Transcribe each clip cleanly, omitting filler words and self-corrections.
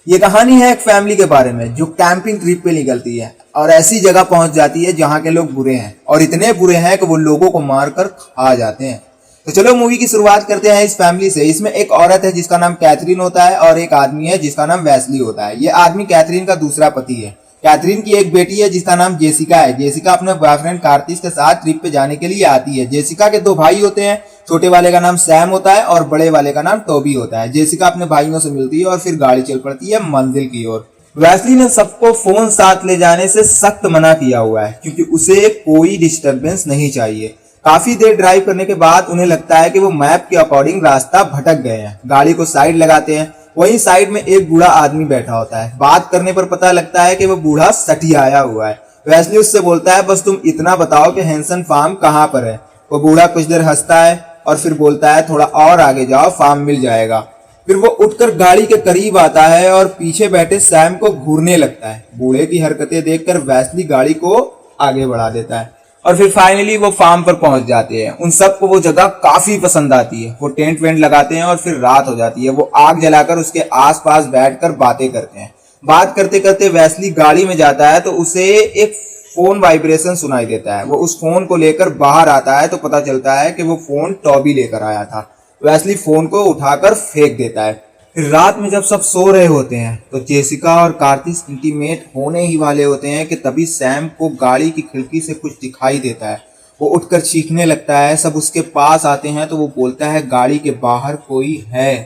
ये कहानी है एक फैमिली के बारे में जो कैंपिंग ट्रिप पे निकलती है और ऐसी जगह पहुंच जाती है जहां के लोग बुरे हैं और इतने बुरे हैं कि वो लोगों को मारकर खा जाते हैं। तो चलो मूवी की शुरुआत करते हैं इस फैमिली से। इसमें एक औरत है जिसका नाम कैथरीन होता है और एक आदमी है जिसका नाम वेस्ली होता है। ये आदमी कैथरीन का दूसरा पति है। कैथरीन की एक बेटी है जिसका नाम जेसिका है। जेसिका अपने बॉयफ्रेंड कार्तिस के साथ ट्रिप पे जाने के लिए आती है। जेसिका के दो भाई होते हैं, छोटे वाले का नाम सैम होता है और बड़े वाले का नाम टोबी होता है। जेसिका अपने भाइयों से मिलती है और फिर गाड़ी चल पड़ती है मंजिल की ओर। वेस्ली ने सबको फोन साथ ले जाने से सख्त मना किया हुआ है क्योंकि उसे कोई डिस्टरबेंस नहीं चाहिए। काफी देर ड्राइव करने के बाद उन्हें लगता है कि वो मैप के अकॉर्डिंग रास्ता भटक गए हैं। गाड़ी को साइड लगाते हैं। वहीं साइड में एक बूढ़ा आदमी बैठा होता है। बात करने पर पता लगता है कि वो बूढ़ा सठी आया हुआ है। वेस्ली उससे बोलता है, बस तुम इतना बताओ कि हैंसन फार्म कहाँ पर है। वो बूढ़ा कुछ देर हंसता है और फिर बोलता है, थोड़ा और आगे जाओ, फार्म मिल जाएगा। फिर वो उठकर गाड़ी के करीब आता है और पीछे बैठे सैम को घूरने लगता है। बूढ़े की हरकतें देखकर वेस्ली गाड़ी को आगे बढ़ा देता है और फिर फाइनली वो फार्म पर पहुंच जाते हैं। उन सबको वो जगह काफी पसंद आती है। वो टेंट वेंट लगाते हैं और फिर रात हो जाती है। वो आग जलाकर उसके आसपास बैठकर बातें करते हैं। बात करते करते वेस्ली गाड़ी में जाता है तो उसे एक फोन वाइब्रेशन सुनाई देता है। वो उस फोन को लेकर बाहर आता है तो पता चलता है कि वो फोन टॉबी लेकर आया था। वेस्ली फोन को उठाकर फेंक देता है। फिर रात में जब सब सो रहे होते हैं तो जेसिका और कार्तिस इंटीमेट होने ही वाले होते हैं कि तभी सैम को गाड़ी की खिड़की से कुछ दिखाई देता है। वो उठकर चीखने लगता है। सब उसके पास आते हैं तो वो बोलता है, गाड़ी के बाहर कोई है।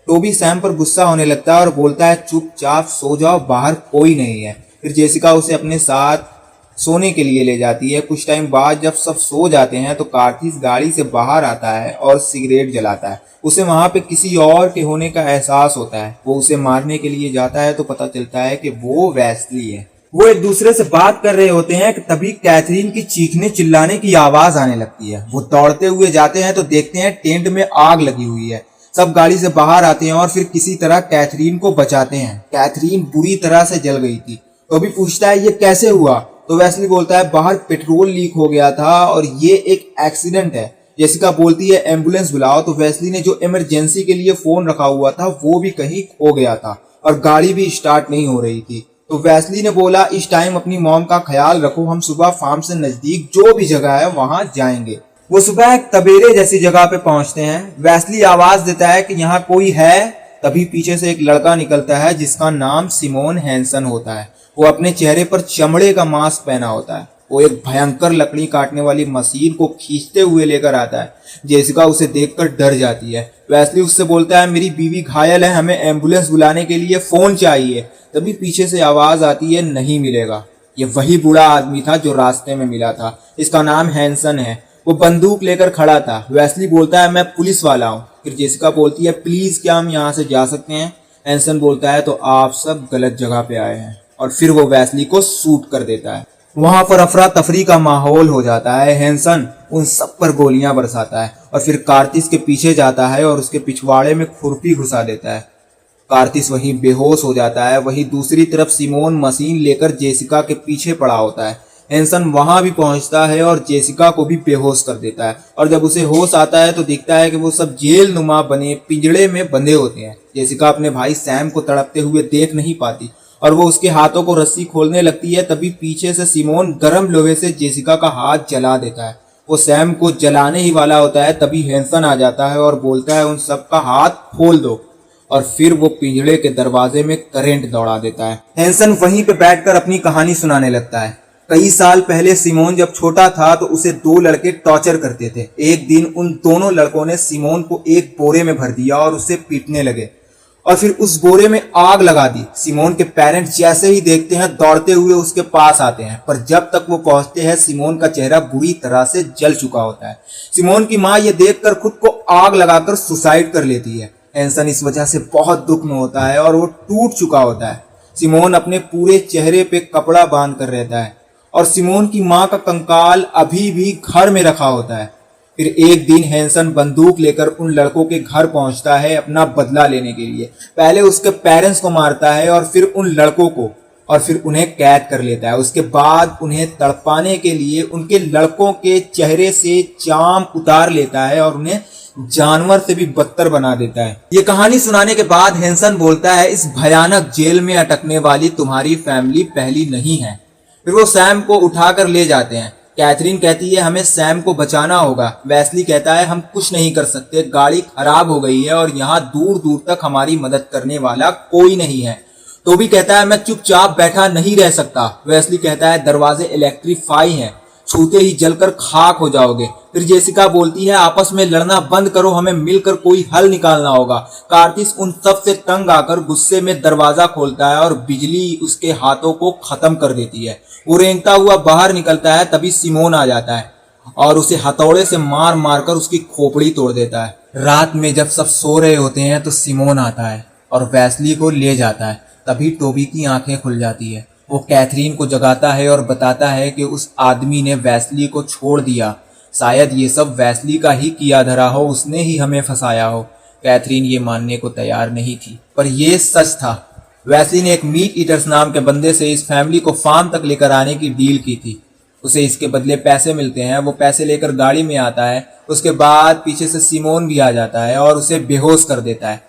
टोबी सैम पर गुस्सा होने लगता है और बोलता है, चुपचाप सो जाओ, बाहर कोई नहीं है। फिर जेसिका उसे अपने साथ सोने के लिए ले जाती है। कुछ टाइम बाद जब सब सो जाते हैं तो कार्तिस गाड़ी से बाहर आता है और सिगरेट जलाता है। उसे वहां पे किसी और के होने का एहसास होता है। वो उसे मारने के लिए जाता है तो पता चलता है कि वो वेस्ली है। वो एक दूसरे से बात कर रहे होते हैं कि तभी कैथरीन की चीखने चिल्लाने की आवाज आने लगती है। वो दौड़ते हुए जाते हैं तो देखते हैं टेंट में आग लगी हुई है। सब गाड़ी से बाहर आते हैं और फिर किसी तरह कैथरीन को बचाते हैं। कैथरीन बुरी तरह से जल गई थी। तो भी पूछता है, ये कैसे हुआ? तो वेस्ली बोलता है, बाहर पेट्रोल लीक हो गया था और ये एक एक्सीडेंट है। जेसिका बोलती है, एम्बुलेंस बुलाओ। तो वेस्ली ने जो इमरजेंसी के लिए फोन रखा हुआ था वो भी कहीं खो गया था और गाड़ी भी स्टार्ट नहीं हो रही थी। तो वेस्ली ने बोला, इस टाइम अपनी मॉम का ख्याल रखो, हम सुबह फार्म से नजदीक जो भी जगह है वहां जाएंगे। वो सुबह एक तबेले जैसी जगह पे पहुंचते हैं। वेस्ली आवाज देता है कि यहाँ कोई है। तभी पीछे से एक लड़का निकलता है जिसका नाम सिमोन हैंसन होता है। वो अपने चेहरे पर चमड़े का मास्क पहना होता है। वो एक भयंकर लकड़ी काटने वाली मशीन को खींचते हुए लेकर आता है। जेसिका उसे देखकर डर जाती है। वेस्ली उससे बोलता है, मेरी बीवी घायल है, हमें एम्बुलेंस बुलाने के लिए फोन चाहिए। तभी पीछे से आवाज आती है, नहीं मिलेगा। ये वही बूढ़ा आदमी था जो रास्ते में मिला था। इसका नाम हैंसन है। वो बंदूक लेकर खड़ा था। वेस्ली बोलता है, मैं पुलिस वाला हूँ। फिर जेसिका बोलती है, प्लीज क्या हम यहाँ से जा सकते हैं? हैंसन बोलता है, तो आप सब गलत जगह पे आए हैं। और फिर वो वेस्ली को शूट कर देता है। वहां पर अफरा तफरी का माहौल हो जाता है। हैंसन उन सब पर गोलियां बरसाता है और फिर कार्तिस के पीछे जाता है और उसके पिछवाड़े में खुरपी घुसा देता है। कार्तिस वहीं बेहोश हो जाता है। वहीं दूसरी तरफ सिमोन मशीन लेकर जेसिका के पीछे पड़ा होता है। हैंसन वहां भी पहुंचता है और जेसिका को भी बेहोश कर देता है। और जब उसे होश आता है तो दिखता है कि वो सब जेल नुमा बने पिंजड़े में बंधे होते हैं। जेसिका अपने भाई सैम को तड़पते हुए देख नहीं पाती और वो उसके हाथों को रस्सी खोलने लगती है। तभी पीछे से सिमोन गरम लोहे से जेसिका का हाथ जला देता है। वो सैम को जलाने ही वाला होता है तभी हैंसन आ जाता है और बोलता है, उन सब का हाथ खोल दो। और फिर वो पिंजड़े के दरवाजे में करंट दौड़ा देता है। हैंसन वहीं पे बैठकर अपनी कहानी सुनाने लगता है। कई साल पहले सिमोन जब छोटा था तो उसे दो लड़के टॉर्चर करते थे। एक दिन उन दोनों लड़कों ने सिमोन को एक बोरे में भर दिया और उसे पीटने लगे और फिर उस बोरे में आग लगा दी। सिमोन के पेरेंट्स जैसे ही देखते हैं दौड़ते हुए उसके पास आते हैं, पर जब तक वो पहुंचते हैं सिमोन का चेहरा बुरी तरह से जल चुका होता है। सिमोन की माँ ये देखकर खुद को आग लगाकर सुसाइड कर लेती है। हैंसन इस वजह से बहुत दुख में होता है और वो टूट चुका होता है। सिमोन अपने पूरे चेहरे पे कपड़ा बांध कर रहता है और सिमोन की माँ का कंकाल अभी भी घर में रखा होता है। फिर एक दिन हैंसन बंदूक लेकर उन लड़कों के घर पहुंचता है अपना बदला लेने के लिए। पहले उसके पेरेंट्स को मारता है और फिर उन लड़कों को। और फिर उन्हें कैद कर लेता है। उसके बाद उन्हें तड़पाने के लिए उनके लड़कों के चेहरे से चाम उतार लेता है और उन्हें जानवर से भी बदतर बना देता है। ये कहानी सुनाने के बाद हैंसन बोलता है, इस भयानक जेल में अटकने वाली तुम्हारी फैमिली पहली नहीं है। फिर वो सैम को उठाकर ले जाते हैं। कैथरीन कहती है, हमें सैम को बचाना होगा। वेस्ली कहता है, हम कुछ नहीं कर सकते, गाड़ी खराब हो गई है और यहाँ दूर दूर तक हमारी मदद करने वाला कोई नहीं है। टोबी कहता है, मैं चुपचाप बैठा नहीं रह सकता। वेस्ली कहता है, दरवाजे इलेक्ट्रीफाई हैं, छूते ही जलकर खाक हो जाओगे। फिर जेसिका बोलती है, आपस में लड़ना बंद करो, हमें मिलकर कोई हल निकालना होगा। कार्तिस उन सब से तंग आकर गुस्से में दरवाजा खोलता है और बिजली उसके हाथों को खत्म कर देती है। वो रेंगता हुआ बाहर निकलता है, तभी सिमोन आ जाता है और उसे हथौड़े से मार मार कर उसकी खोपड़ी तोड़ देता है। रात में जब सब सो रहे होते हैं तो सिमोन आता है और वेस्ली को ले जाता है। तभी टोबी की आंखें खुल जाती है। वो कैथरीन को जगाता है और बताता है कि उस आदमी ने वेस्ली को छोड़ दिया। शायद ये सब वेस्ली का ही किया धरा हो, उसने ही हमें फंसाया हो। कैथरीन ये मानने को तैयार नहीं थी, पर ये सच था। वेस्ली ने एक मीट ईटर्स नाम के बंदे से इस फैमिली को फार्म तक लेकर आने की डील की थी। उसे इसके बदले पैसे मिलते हैं। वो पैसे लेकर गाड़ी में आता है। उसके बाद पीछे से सिमोन भी आ जाता है और उसे बेहोश कर देता है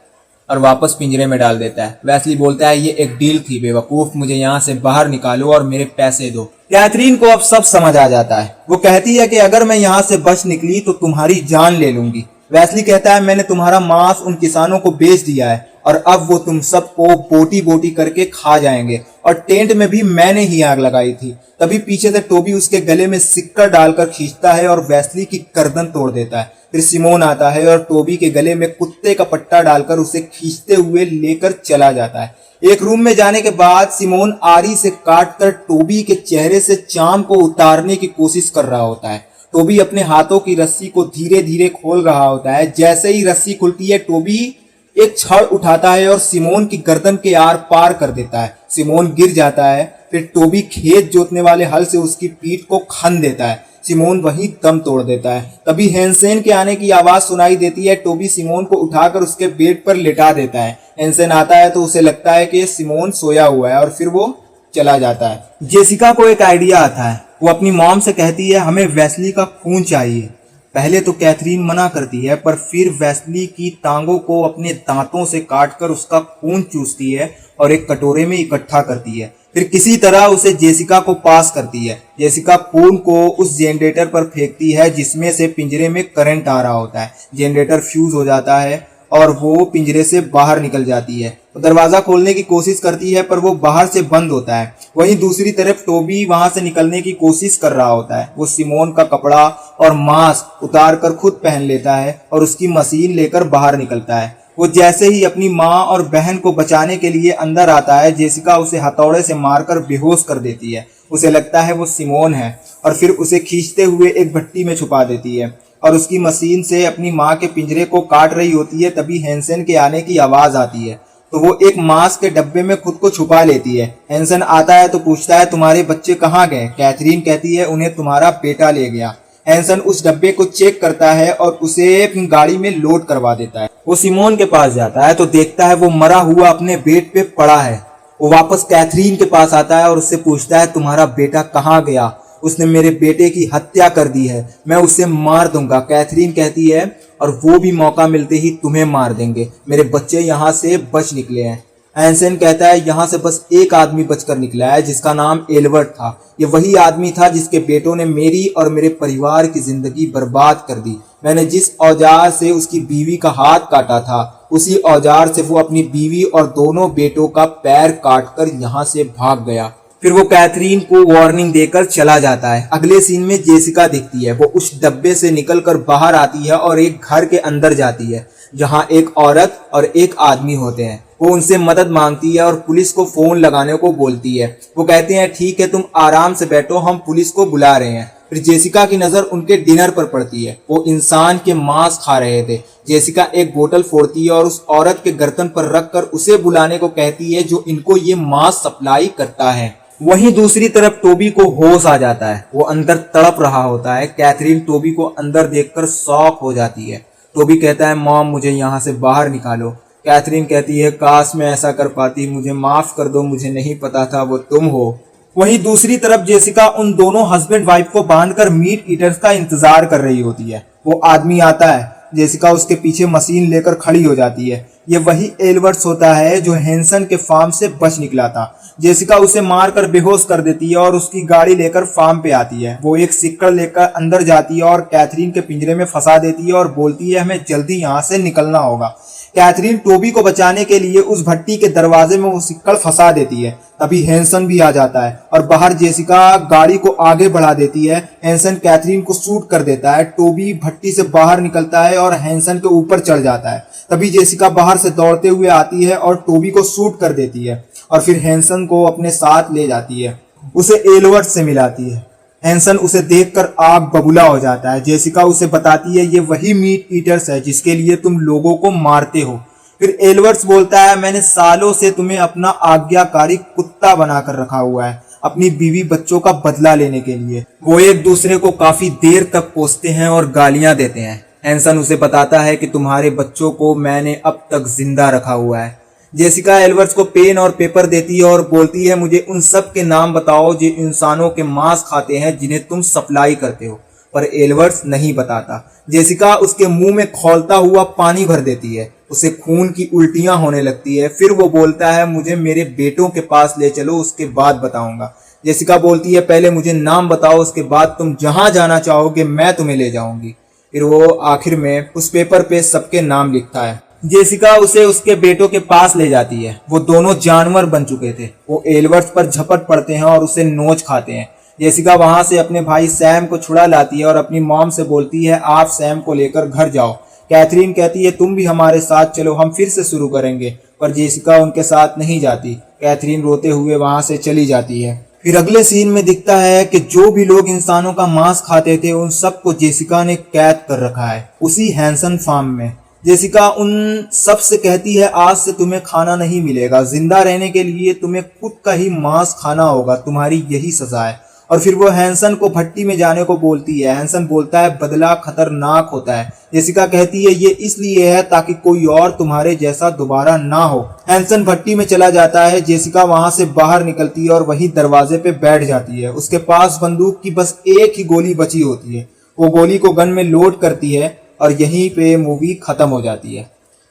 और वापस पिंजरे में डाल देता है। वेस्ली बोलता है, ये एक डील थी बेवकूफ, मुझे यहाँ से बाहर निकालो और मेरे पैसे दो। कैथरीन को अब सब समझ आ जाता है। वो कहती है कि अगर मैं यहाँ से बच निकली तो तुम्हारी जान ले लूंगी। वेस्ली कहता है, मैंने तुम्हारा मांस उन किसानों को बेच दिया है और अब वो तुम सबको बोटी बोटी करके खा जाएंगे, और टेंट में भी मैंने ही आग लगाई थी। तभी पीछे से टोबी उसके गले में सिक्कर डालकर खींचता है और वेस्ली की गर्दन तोड़ देता है। फिर सिमोन आता है और टोबी के गले में कुत्ते का पट्टा डालकर उसे खींचते हुए लेकर चला जाता है। एक रूम में जाने के बाद सिमोन आरी से काटकर टोबी के चेहरे से चाम को उतारने की कोशिश कर रहा होता है। टोबी अपने हाथों की रस्सी को धीरे धीरे खोल रहा होता है। जैसे ही रस्सी खुलती है, टोबी एक छड़ उठाता है और सिमोन की गर्दन के आर पार कर देता है। सिमोन गिर जाता है। फिर टोबी खेत जोतने वाले हल से उसकी पीठ को खन देता है। सिमोन वहीं दम तोड़ देता है। तभी हैंसेन के आने की आवाज सुनाई देती है। टोबी सिमोन को उठाकर उसके बेड पर लिटा देता है। हैंसेन आता है तो उसे लगता है कि सिमोन सोया हुआ है और फिर वो चला जाता है। जेसिका को एक आइडिया आता है। वो अपनी मॉम से कहती है, हमें वेस्ली का खून चाहिए। पहले तो कैथरीन मना करती है, पर फिर वेस्ली की टांगों को अपने दांतों से काटकर उसका खून चूसती है और एक कटोरे में इकट्ठा करती है। फिर किसी तरह उसे जेसिका को पास करती है। जेसिका खून को उस जनरेटर पर फेंकती है जिसमें से पिंजरे में करंट आ रहा होता है। जनरेटर फ्यूज हो जाता है और वो पिंजरे से बाहर निकल जाती है। तो दरवाजा खोलने की कोशिश करती है, पर वो बाहर से बंद होता है। वहीं दूसरी तरफ टोबी वहां से निकलने की कोशिश कर रहा होता है। वो सिमोन का कपड़ा और मास्क उतार कर खुद पहन लेता है और उसकी मशीन लेकर बाहर निकलता है। वो जैसे ही अपनी माँ और बहन को बचाने के लिए अंदर आता है, जेसिका उसे हथौड़े से मारकर बेहोश कर देती है। उसे लगता है वो सिमोन है और फिर उसे खींचते हुए एक भट्टी में छुपा देती है और उसकी मशीन से अपनी माँ के पिंजरे को काट रही होती है। तभी हैंसेन के आने की आवाज आती है तो वो एक मास्क के डब्बे में खुद को छुपा लेती है। हैंसन आता है तो पूछता है, तुम्हारे बच्चे कहाँ गए? कैथरीन कहती है, उन्हें तुम्हारा बेटा ले गया। हैंसन उस डब्बे को चेक करता है और उसे अपनी गाड़ी में लोड करवा देता है। वो सिमोन के पास जाता है तो देखता है वो मरा हुआ अपने बेड पे पड़ा है। वो वापस कैथरीन के पास आता है और उससे पूछता है, तुम्हारा बेटा कहाँ गया? उसने मेरे बेटे की हत्या कर दी है, मैं उसे मार दूंगा। कैथरीन कहती है, और वो भी मौका मिलते ही तुम्हें मार देंगे। मेरे बच्चे यहाँ से बच निकले हैं। हैंसेन कहता है, यहाँ से बस एक आदमी बचकर निकला है जिसका नाम एल्बर्ट था। ये वही आदमी था जिसके बेटों ने मेरी और मेरे परिवार की जिंदगी बर्बाद कर दी। मैंने जिस औजार से उसकी बीवी का हाथ काटा था, उसी औजार से वो अपनी बीवी और दोनों बेटों का पैर काटकर यहाँ से भाग गया। फिर वो कैथरीन को वार्निंग देकर चला जाता है। अगले सीन में जेसिका दिखती है। वो उस डब्बे से निकलकर बाहर आती है और एक घर के अंदर जाती है जहाँ एक औरत और एक आदमी होते हैं। वो उनसे मदद मांगती है और पुलिस को फोन लगाने को बोलती है। वो कहते हैं, ठीक है, तुम आराम से बैठो, हम पुलिस को बुला रहे हैं। फिर जेसिका की नजर उनके डिनर पर पड़ती है। वो इंसान के मांस खा रहे थे। जेसिका एक बोतल फोड़ती है और उस औरत के गर्दन पर रखकर उसे बुलाने को कहती है जो इनको ये मांस सप्लाई करता है। वहीं दूसरी तरफ टोबी को होश आ जाता है। वो अंदर तड़प रहा होता है। कैथरीन टोबी को अंदर देखकर शॉक हो जाती है। टोबी कहता है, मॉम मुझे यहाँ से बाहर निकालो। कैथरीन कहती है काश मैं ऐसा कर पाती, मुझे माफ कर दो, मुझे नहीं पता था वो तुम हो। वहीं दूसरी तरफ जेसिका उन दोनों हस्बैंड वाइफ को बांधकर मीट ईटर्स का इंतजार कर रही होती है। वो आदमी आता है, जेसिका उसके पीछे मशीन लेकर खड़ी हो जाती है। ये वही एल्बर्ट्स होता है जो हैंसन के फार्म से बच निकला था। जेसिका उसे मारकर बेहोश कर देती है और उसकी गाड़ी लेकर फार्म पे आती है। वो एक सिक्कड़ लेकर अंदर जाती है और कैथरीन के पिंजरे में फंसा देती है और बोलती है हमें जल्दी यहाँ से निकलना होगा। कैथरीन टोबी को बचाने के लिए उस भट्टी के दरवाजे में वो सिक्कड़ फंसा देती है। तभी हैंसन भी आ जाता है और बाहर जेसिका गाड़ी को आगे बढ़ा देती है। हैंसन कैथरीन को शूट कर देता है। टोबी भट्टी से बाहर निकलता है और हैंसन के ऊपर चढ़ जाता है। तभी जेसिका बाहर से दौड़ते हुए आती है और टोबी को शूट कर देती है और फिर हैंसन को अपने साथ ले जाती है, उसे एल्बर्ट से मिलाती है। हैंसन उसे देखकर आग बबूला हो जाता है। जेसिका उसे बताती है ये वही मीट ईटर्स है जिसके लिए तुम लोगों को मारते हो। फिर एल्बर्ट्स बोलता है मैंने सालों से तुम्हें अपना आज्ञाकारी कुत्ता बनाकर रखा हुआ है, अपनी बीवी बच्चों का बदला लेने के लिए। वो एक दूसरे को काफी देर तक कोसते हैं और गालियां देते हैं। हैंसन उसे बताता है कि तुम्हारे बच्चों को मैंने अब तक जिंदा रखा हुआ है। जेसिका एल्बर्ट्स को पेन और पेपर देती है और बोलती है मुझे उन सब के नाम बताओ जो इंसानों के मांस खाते हैं जिन्हें तुम सप्लाई करते हो। पर एल्बर्ट्स नहीं बताता। जेसिका उसके मुंह में खौलता हुआ पानी भर देती है, उसे खून की उल्टियां होने लगती है। फिर वो बोलता है मुझे मेरे बेटों के पास ले चलो, उसके बाद बताऊंगा। जेसिका बोलती है पहले मुझे नाम बताओ, उसके बाद तुम जहां जाना चाहोगे मैं तुम्हें ले जाऊंगी। फिर वो आखिर में उस पेपर पे सबके नाम लिखता है। जेसिका उसे उसके बेटों के पास ले जाती है। वो दोनों जानवर बन चुके थे। वो एल्बर्ट्स पर झपट पड़ते हैं और उसे नोच खाते हैं। जेसिका वहां से अपने भाई सैम को छुड़ा लाती है और अपनी मॉम से बोलती है आप सैम को लेकर घर जाओ। कैथरीन कहती है तुम भी हमारे साथ चलो, हम फिर से शुरू करेंगे। पर जेसिका उनके साथ नहीं जाती। कैथरीन रोते हुए वहां से चली जाती है। फिर अगले सीन में दिखता है कि जो भी लोग इंसानों का मांस खाते थे उन सबको जेसिका ने कैद कर रखा है उसी हैंसन फार्म में। जेसिका उन सब से कहती है आज से तुम्हें खाना नहीं मिलेगा, जिंदा रहने के लिए तुम्हें खुद का ही मांस खाना होगा, तुम्हारी यही सजा है। और फिर वो हैंसन को भट्टी में जाने को बोलती है। हैंसन बोलता है बदला खतरनाक होता है। जेसिका कहती है ये इसलिए है ताकि कोई और तुम्हारे जैसा दोबारा ना हो। हैंसन भट्टी में चला जाता है। जेसिका वहां से बाहर निकलती है और वही दरवाजे पे बैठ जाती है। उसके पास बंदूक की बस एक ही गोली बची होती है। वो गोली को गन में लोड करती है और यहीं पे मूवी खत्म हो जाती है।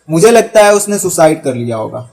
मुझे लगता है उसने सुसाइड कर लिया होगा।